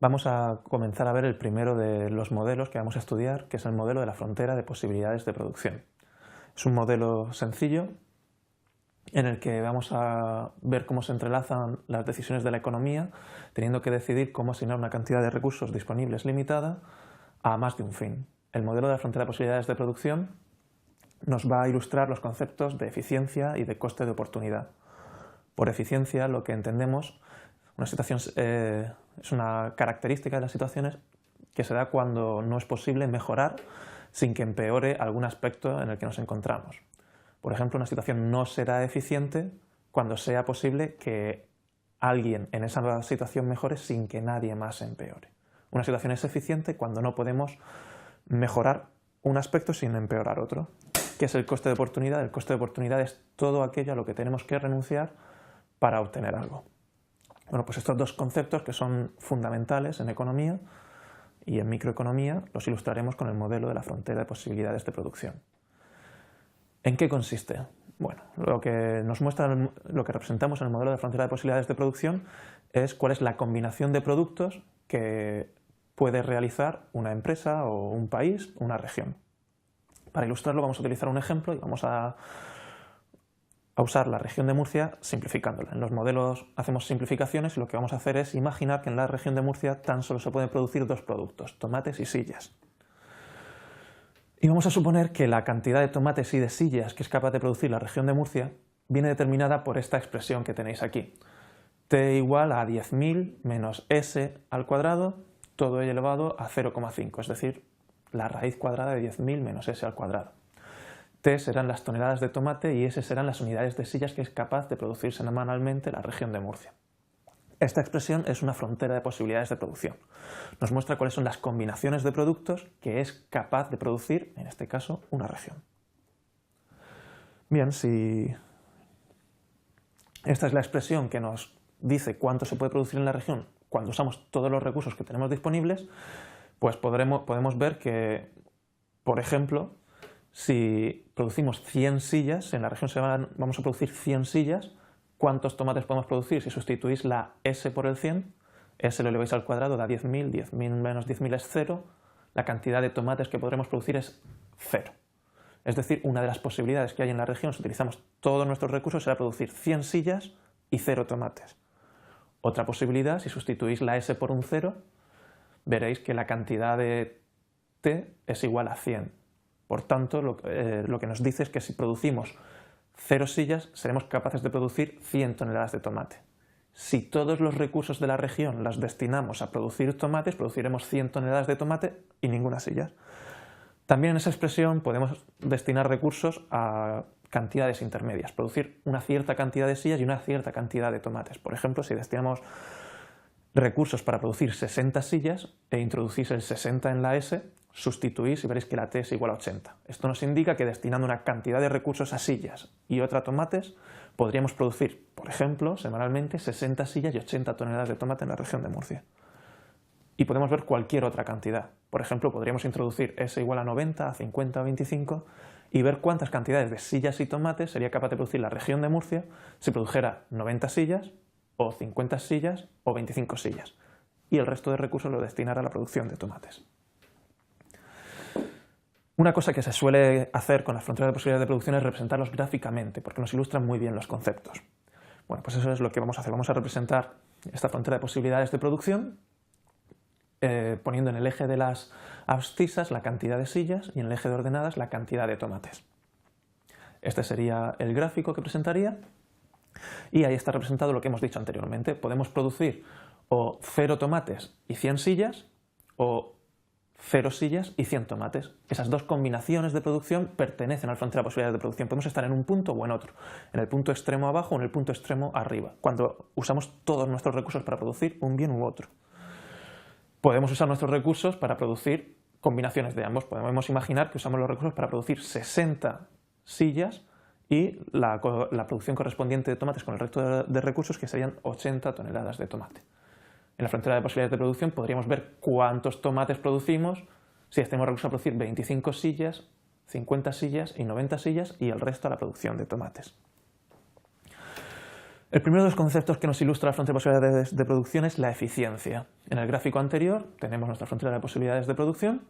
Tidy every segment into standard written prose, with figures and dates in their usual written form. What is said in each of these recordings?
Vamos a comenzar a ver el primero de los modelos que vamos a estudiar, que es el modelo de la frontera de posibilidades de producción. Es un modelo sencillo en el que vamos a ver cómo se entrelazan las decisiones de la economía, teniendo que decidir cómo asignar una cantidad de recursos disponibles limitada a más de un fin. El modelo de la frontera de posibilidades de producción nos va a ilustrar los conceptos de eficiencia y de coste de oportunidad. Por eficiencia, lo que entendemos, una situación es una característica de las situaciones que se da cuando no es posible mejorar sin que empeore algún aspecto en el que nos encontramos. Por ejemplo, una situación no será eficiente cuando sea posible que alguien en esa situación mejore sin que nadie más empeore. Una situación es eficiente cuando no podemos mejorar un aspecto sin empeorar otro. ¿Qué es el coste de oportunidad? El coste de oportunidad es todo aquello a lo que tenemos que renunciar para obtener algo. Bueno, pues estos dos conceptos que son fundamentales en economía y en microeconomía los ilustraremos con el modelo de la frontera de posibilidades de producción. ¿En qué consiste? Bueno, lo que nos muestra, lo que representamos en el modelo de frontera de posibilidades de producción es cuál es la combinación de productos que puede realizar una empresa o un país, una región. Para ilustrarlo vamos a utilizar un ejemplo y vamos a usar la región de Murcia simplificándola. En los modelos hacemos simplificaciones y lo que vamos a hacer es imaginar que en la región de Murcia tan solo se pueden producir dos productos, tomates y sillas. Y vamos a suponer que la cantidad de tomates y de sillas que es capaz de producir la región de Murcia viene determinada por esta expresión que tenéis aquí. T igual a 10.000 menos S al cuadrado, todo ello elevado a 0,5, es decir, la raíz cuadrada de 10.000 menos S al cuadrado. T serán las toneladas de tomate y S serán las unidades de sillas que es capaz de producir semanalmente la región de Murcia. Esta expresión es una frontera de posibilidades de producción. Nos muestra cuáles son las combinaciones de productos que es capaz de producir, en este caso, una región. Bien, si esta es la expresión que nos dice cuánto se puede producir en la región cuando usamos todos los recursos que tenemos disponibles, pues podemos ver que, por ejemplo, si producimos 100 sillas, en la región vamos a producir 100 sillas, ¿cuántos tomates podemos producir si sustituís la S por el 100? S lo eleváis al cuadrado, da 10.000, 10.000 menos 10.000 es 0, la cantidad de tomates que podremos producir es 0. Es decir, una de las posibilidades que hay en la región, si utilizamos todos nuestros recursos, será producir 100 sillas y 0 tomates. Otra posibilidad, si sustituís la S por un 0, veréis que la cantidad de T es igual a 100. Por tanto, lo que nos dice es que si producimos 0 sillas, seremos capaces de producir 100 toneladas de tomate. Si todos los recursos de la región las destinamos a producir tomates, produciremos 100 toneladas de tomate y ninguna silla. También en esa expresión podemos destinar recursos a cantidades intermedias, producir una cierta cantidad de sillas y una cierta cantidad de tomates. Por ejemplo, si destinamos recursos para producir 60 sillas e introducís el 60 en la S, sustituís y veréis que la T es igual a 80. Esto nos indica que destinando una cantidad de recursos a sillas y otra a tomates, podríamos producir, por ejemplo, semanalmente 60 sillas y 80 toneladas de tomate en la región de Murcia. Y podemos ver cualquier otra cantidad. Por ejemplo, podríamos introducir S igual a 90, a 50 o 25 y ver cuántas cantidades de sillas y tomates sería capaz de producir la región de Murcia si produjera 90 sillas o 50 sillas o 25 sillas. Y el resto de recursos lo destinara a la producción de tomates. Una cosa que se suele hacer con las fronteras de posibilidades de producción es representarlos gráficamente, porque nos ilustran muy bien los conceptos. Bueno, pues eso es lo que vamos a hacer. Vamos a representar esta frontera de posibilidades de producción poniendo en el eje de las abscisas la cantidad de sillas y en el eje de ordenadas la cantidad de tomates. Este sería el gráfico que presentaría y ahí está representado lo que hemos dicho anteriormente. Podemos producir o 0 tomates y 100 sillas o 0 sillas y 100 tomates. Esas dos combinaciones de producción pertenecen a la frontera de posibilidades de producción. Podemos estar en un punto o en otro, en el punto extremo abajo o en el punto extremo arriba, cuando usamos todos nuestros recursos para producir un bien u otro. Podemos usar nuestros recursos para producir combinaciones de ambos. Podemos imaginar que usamos los recursos para producir 60 sillas y la producción correspondiente de tomates con el resto de recursos, que serían 80 toneladas de tomate. En la frontera de posibilidades de producción podríamos ver cuántos tomates producimos si tenemos recursos a producir 25 sillas, 50 sillas y 90 sillas y el resto a la producción de tomates. El primero de los conceptos que nos ilustra la frontera de posibilidades de producción es la eficiencia. En el gráfico anterior tenemos nuestra frontera de posibilidades de producción.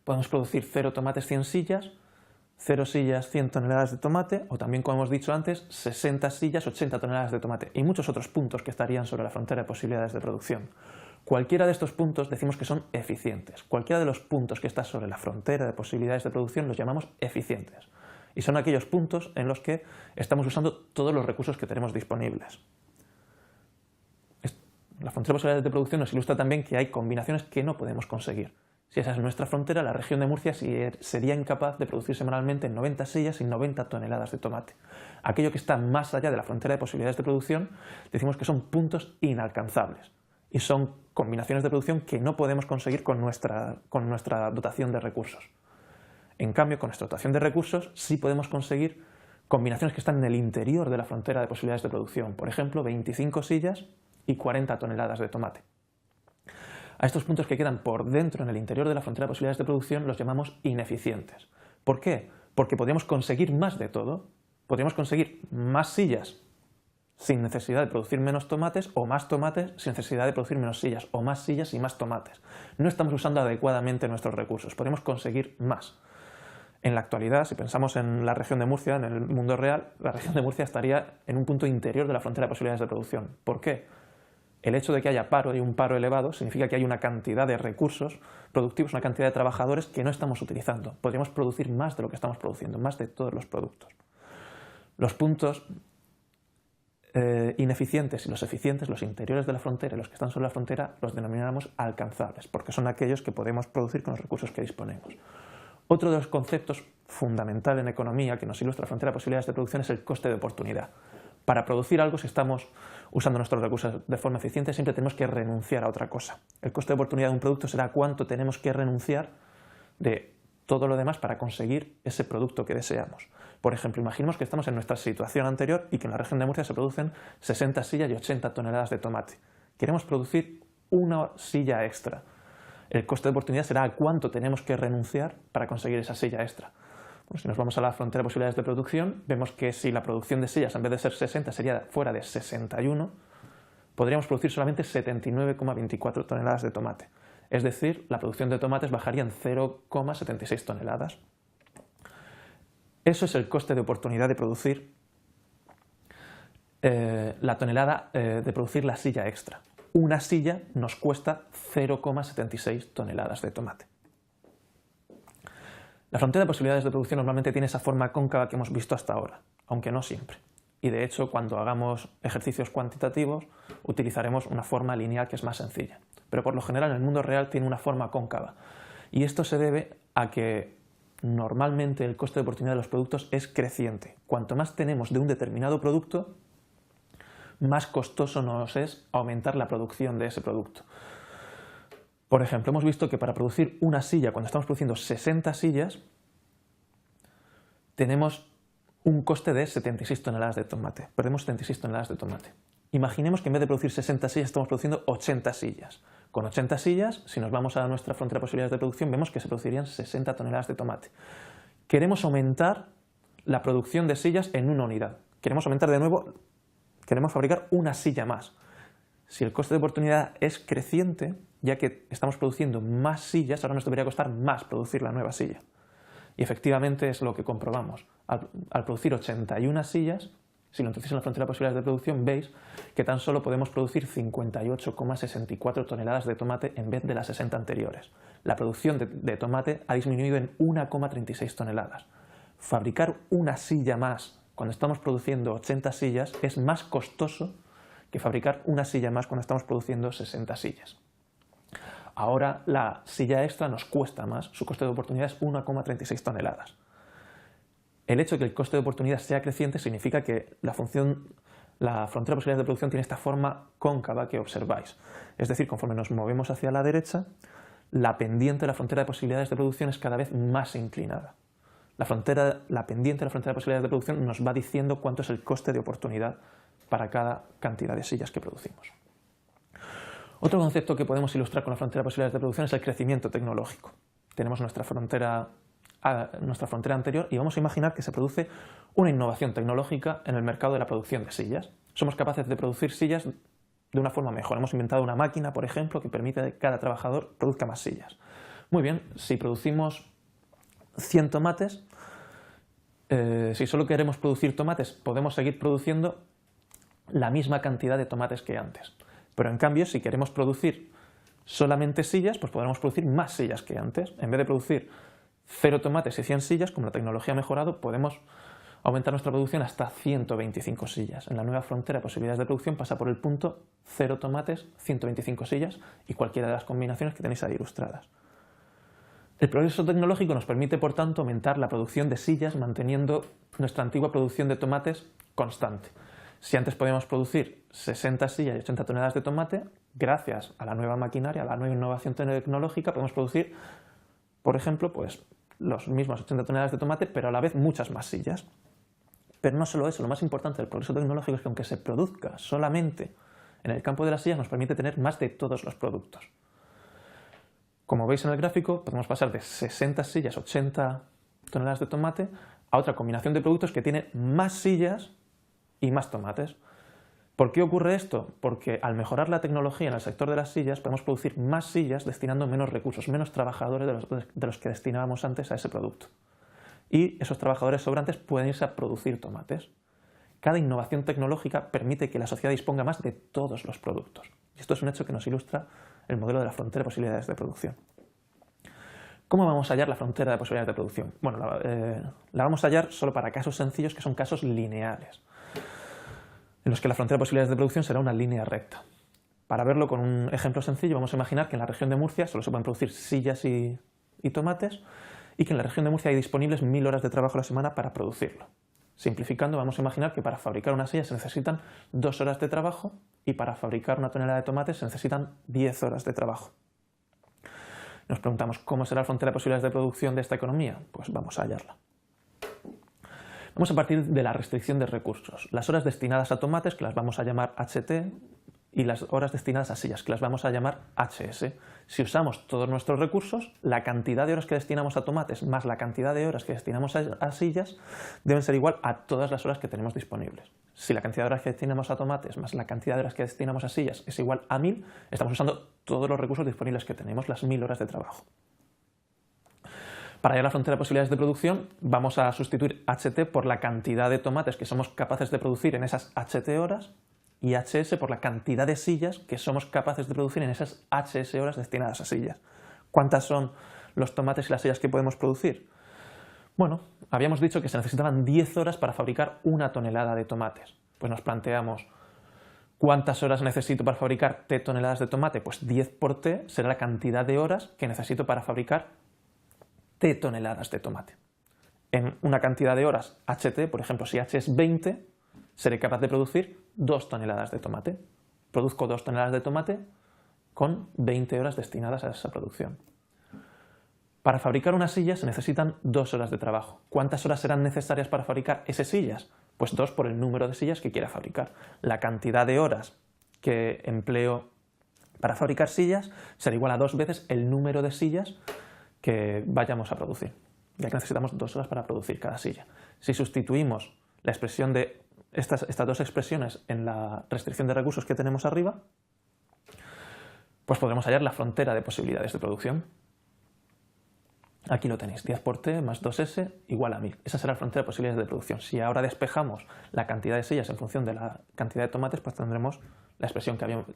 Podemos producir 0 tomates 100 sillas, 0 sillas 100 toneladas de tomate, o también, como hemos dicho antes, 60 sillas 80 toneladas de tomate, y muchos otros puntos que estarían sobre la frontera de posibilidades de producción. Cualquiera de estos puntos decimos que son eficientes. Cualquiera de los puntos que está sobre la frontera de posibilidades de producción los llamamos eficientes. Y son aquellos puntos en los que estamos usando todos los recursos que tenemos disponibles. La frontera de posibilidades de producción nos ilustra también que hay combinaciones que no podemos conseguir. Si esa es nuestra frontera, la región de Murcia sería incapaz de producir semanalmente 90 sillas y 90 toneladas de tomate. Aquello que está más allá de la frontera de posibilidades de producción, decimos que son puntos inalcanzables. Y son combinaciones de producción que no podemos conseguir con nuestra dotación de recursos. En cambio, con nuestra dotación de recursos sí podemos conseguir combinaciones que están en el interior de la frontera de posibilidades de producción. Por ejemplo, 25 sillas y 40 toneladas de tomate. A estos puntos que quedan por dentro, en el interior de la frontera de posibilidades de producción, los llamamos ineficientes. ¿Por qué? Porque podríamos conseguir más de todo. Podríamos conseguir más sillas sin necesidad de producir menos tomates, o más tomates sin necesidad de producir menos sillas, o más sillas y más tomates. No estamos usando adecuadamente nuestros recursos. Podemos conseguir más. En la actualidad, si pensamos en la región de Murcia, en el mundo real, la región de Murcia estaría en un punto interior de la frontera de posibilidades de producción. ¿Por qué? El hecho de que haya paro y un paro elevado significa que hay una cantidad de recursos productivos, una cantidad de trabajadores que no estamos utilizando. Podríamos producir más de lo que estamos produciendo, más de todos los productos. Los puntos ineficientes y los eficientes, los interiores de la frontera y los que están sobre la frontera, los denominamos alcanzables, porque son aquellos que podemos producir con los recursos que disponemos. Otro de los conceptos fundamental en economía que nos ilustra la frontera de posibilidades de producción es el coste de oportunidad. Para producir algo, si estamos usando nuestros recursos de forma eficiente, siempre tenemos que renunciar a otra cosa. El coste de oportunidad de un producto será cuánto tenemos que renunciar de todo lo demás para conseguir ese producto que deseamos. Por ejemplo, imaginemos que estamos en nuestra situación anterior y que en la región de Murcia se producen 60 sillas y 80 toneladas de tomate. Queremos producir una silla extra. El coste de oportunidad será a cuánto tenemos que renunciar para conseguir esa silla extra. Pues si nos vamos a la frontera de posibilidades de producción, vemos que si la producción de sillas en vez de ser 60 sería fuera de 61, podríamos producir solamente 79,24 toneladas de tomate. Es decir, la producción de tomates bajaría en 0,76 toneladas. Eso es el coste de oportunidad de producir la tonelada de producir la silla extra. Una silla nos cuesta 0,76 toneladas de tomate. La frontera de posibilidades de producción normalmente tiene esa forma cóncava que hemos visto hasta ahora, aunque no siempre. Y de hecho, cuando hagamos ejercicios cuantitativos, utilizaremos una forma lineal que es más sencilla. Pero por lo general en el mundo real tiene una forma cóncava. Y esto se debe a que normalmente el coste de oportunidad de los productos es creciente. Cuanto más tenemos de un determinado producto, más costoso nos es aumentar la producción de ese producto. Por ejemplo, hemos visto que para producir una silla, cuando estamos produciendo 60 sillas, tenemos un coste de 76 toneladas de tomate. Perdemos 76 toneladas de tomate. Imaginemos que en vez de producir 60 sillas estamos produciendo 80 sillas. Con 80 sillas, si nos vamos a nuestra frontera de posibilidades de producción, vemos que se producirían 60 toneladas de tomate. Queremos aumentar la producción de sillas en una unidad. Queremos aumentar de nuevo, queremos fabricar una silla más. Si el coste de oportunidad es creciente, ya que estamos produciendo más sillas, ahora nos debería costar más producir la nueva silla. Y efectivamente es lo que comprobamos. Al producir 81 sillas, si lo introducís en la frontera de posibilidades de producción, veis que tan solo podemos producir 58,64 toneladas de tomate en vez de las 60 anteriores. La producción de tomate ha disminuido en 1,36 toneladas. Fabricar una silla más cuando estamos produciendo 80 sillas es más costoso que fabricar una silla más cuando estamos produciendo 60 sillas. Ahora la silla extra nos cuesta más, su coste de oportunidad es 1,36 toneladas. El hecho de que el coste de oportunidad sea creciente significa que la frontera de posibilidades de producción tiene esta forma cóncava que observáis. Es decir, conforme nos movemos hacia la derecha, la pendiente de la frontera de posibilidades de producción es cada vez más inclinada. La pendiente de la frontera de posibilidades de producción nos va diciendo cuánto es el coste de oportunidad para cada cantidad de sillas que producimos. Otro concepto que podemos ilustrar con la frontera de posibilidades de producción es el crecimiento tecnológico. Tenemos nuestra frontera a nuestra frontera anterior y vamos a imaginar que se produce una innovación tecnológica en el mercado de la producción de sillas. Somos capaces de producir sillas de una forma mejor. Hemos inventado una máquina, por ejemplo, que permite que cada trabajador produzca más sillas. Muy bien, si producimos 100 tomates, si solo queremos producir tomates, podemos seguir produciendo la misma cantidad de tomates que antes. Pero en cambio, si queremos producir solamente sillas, pues podremos producir más sillas que antes. En vez de producir 0 tomates y 100 sillas, como la tecnología ha mejorado, podemos aumentar nuestra producción hasta 125 sillas. En la nueva frontera de posibilidades de producción pasa por el punto 0 tomates, 125 sillas y cualquiera de las combinaciones que tenéis ahí ilustradas. El progreso tecnológico nos permite, por tanto, aumentar la producción de sillas manteniendo nuestra antigua producción de tomates constante. Si antes podíamos producir 60 sillas y 80 toneladas de tomate, gracias a la nueva maquinaria, a la nueva innovación tecnológica, podemos producir, por ejemplo, pues, los mismos 80 toneladas de tomate, pero a la vez muchas más sillas. Pero no solo eso, lo más importante del progreso tecnológico es que aunque se produzca solamente en el campo de las sillas, nos permite tener más de todos los productos. Como veis en el gráfico, podemos pasar de 60 sillas, 80 toneladas de tomate, a otra combinación de productos que tiene más sillas y más tomates. ¿Por qué ocurre esto? Porque al mejorar la tecnología en el sector de las sillas, podemos producir más sillas destinando menos recursos, menos trabajadores de los que destinábamos antes a ese producto. Y esos trabajadores sobrantes pueden irse a producir tomates. Cada innovación tecnológica permite que la sociedad disponga más de todos los productos. Y esto es un hecho que nos ilustra el modelo de la frontera de posibilidades de producción. ¿Cómo vamos a hallar la frontera de posibilidades de producción? Bueno, la vamos a hallar solo para casos sencillos que son casos lineales, en los que la frontera de posibilidades de producción será una línea recta. Para verlo con un ejemplo sencillo, vamos a imaginar que en la región de Murcia solo se pueden producir sillas y tomates, y que en la región de Murcia hay disponibles 1000 horas de trabajo a la semana para producirlo. Simplificando, vamos a imaginar que para fabricar una silla se necesitan 2 horas de trabajo y para fabricar una tonelada de tomates se necesitan 10 horas de trabajo. Nos preguntamos, ¿cómo será la frontera de posibilidades de producción de esta economía? Pues vamos a hallarla. Vamos a partir de la restricción de recursos. Las horas destinadas a tomates, que las vamos a llamar HT, y las horas destinadas a sillas, que las vamos a llamar HS. Si usamos todos nuestros recursos, la cantidad de horas que destinamos a tomates más la cantidad de horas que destinamos a sillas deben ser igual a todas las horas que tenemos disponibles. Si la cantidad de horas que destinamos a tomates más la cantidad de horas que destinamos a sillas es igual a 1000, estamos usando todos los recursos disponibles que tenemos, las 1000 horas de trabajo. Para hallar la frontera de posibilidades de producción, vamos a sustituir HT por la cantidad de tomates que somos capaces de producir en esas HT horas y HS por la cantidad de sillas que somos capaces de producir en esas HS horas destinadas a sillas. ¿Cuántas son los tomates y las sillas que podemos producir? Bueno, habíamos dicho que se necesitaban 10 horas para fabricar una tonelada de tomates. Pues nos planteamos, ¿cuántas horas necesito para fabricar T toneladas de tomate? Pues 10 por T será la cantidad de horas que necesito para fabricar T toneladas de tomate. En una cantidad de horas HT, por ejemplo, si H es 20, seré capaz de producir 2 toneladas de tomate. Produzco 2 toneladas de tomate con 20 horas destinadas a esa producción. Para fabricar una silla se necesitan 2 horas de trabajo. ¿Cuántas horas serán necesarias para fabricar esas sillas? Pues 2 por el número de sillas que quiera fabricar. La cantidad de horas que empleo para fabricar sillas será igual a 2 veces el número de sillas que vayamos a producir, ya que necesitamos 2 horas para producir cada silla. Si sustituimos la expresión de estas 2 expresiones en la restricción de recursos que tenemos arriba, pues podremos hallar la frontera de posibilidades de producción. Aquí lo tenéis, 10 por T más 2S igual a 1000. Esa será la frontera de posibilidades de producción. Si ahora despejamos la cantidad de sillas en función de la cantidad de tomates, pues tendremos la expresión que habíamos,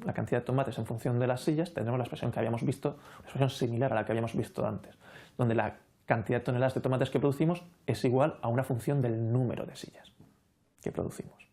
la cantidad de tomates en función de las sillas, tendremos la expresión que habíamos visto, una expresión similar a la que habíamos visto antes, donde la cantidad de toneladas de tomates que producimos es igual a una función del número de sillas que producimos.